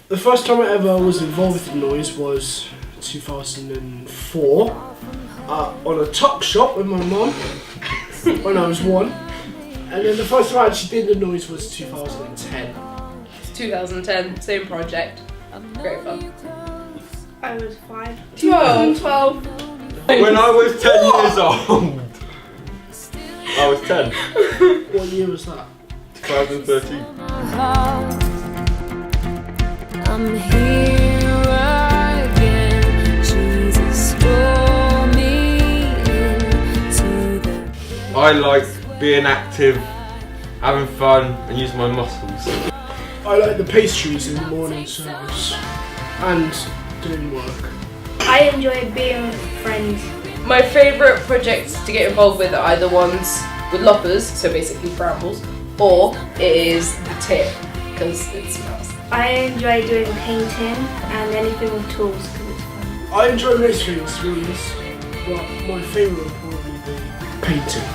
The first time I ever was involved in noise was 2004 on a tuck shop with my mum when I was 1. And then the first time I actually did the noise was 2010. It's 2010, same project. Great fun. I was 5. 12. When I was 10 years old. I was 10. What year was that? 2013. I'm here again. Jesus stole me into the... I like being active, having fun, and using my muscles. I like the pastries in the morning service and doing work. I enjoy being with friends. My favourite projects to get involved with are either ones with loppers, so basically brambles, or it is the tip, because it smells. I enjoy doing painting and anything with tools because it's fun. I enjoy most things, to be honest, but my favourite would probably be painting.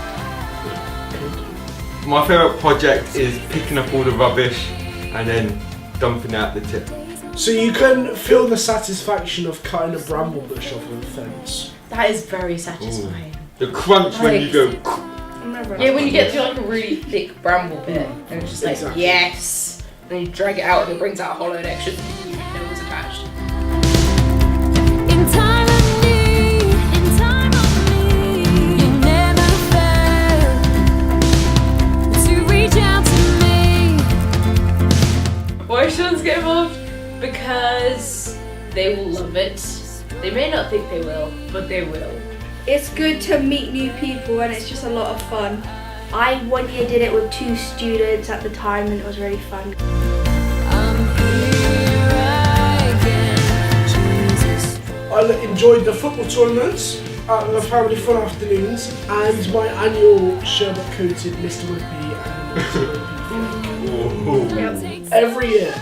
My favourite project is picking up all the rubbish and then dumping it at the tip. So you can feel the satisfaction of cutting a bramble bush off of a fence. That is very satisfying. The crunch when you go. Yeah, when you get to like a really thick bramble bit, and it's just like, Exactly. yes! And you drag it out and it brings out a hollow next to it that was attached. In time of need, you never fail to reach out to me. Why should students get involved? Because they will love it. They may not think they will, but they will. It's good to meet new people and it's just a lot of fun. I 1 year did it with 2 students at the time and it was really fun. I enjoyed the football tournaments, the family fun afternoons, and my annual sherbet coated Mr. Whippy and every year.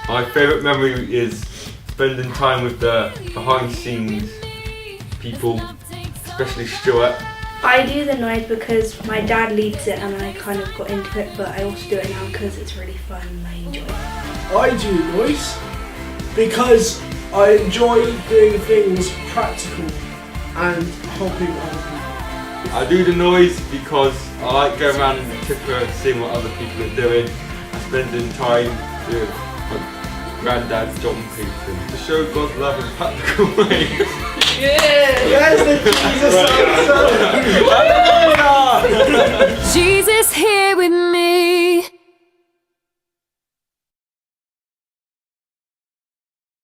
My favourite memory is spending time with the behind the scenes people, especially Stuart. I do the noise because my dad leads it and I kind of got into it, but I also do it now because it's really fun and I enjoy it. I do noise because I enjoy doing things practical and helping other people. I do the noise because I like going around in the tipper, seeing what other people are doing, and spending time with my granddad John Payton to show God's love in practical ways. Yes, the Jesus answer! Jesus here with me.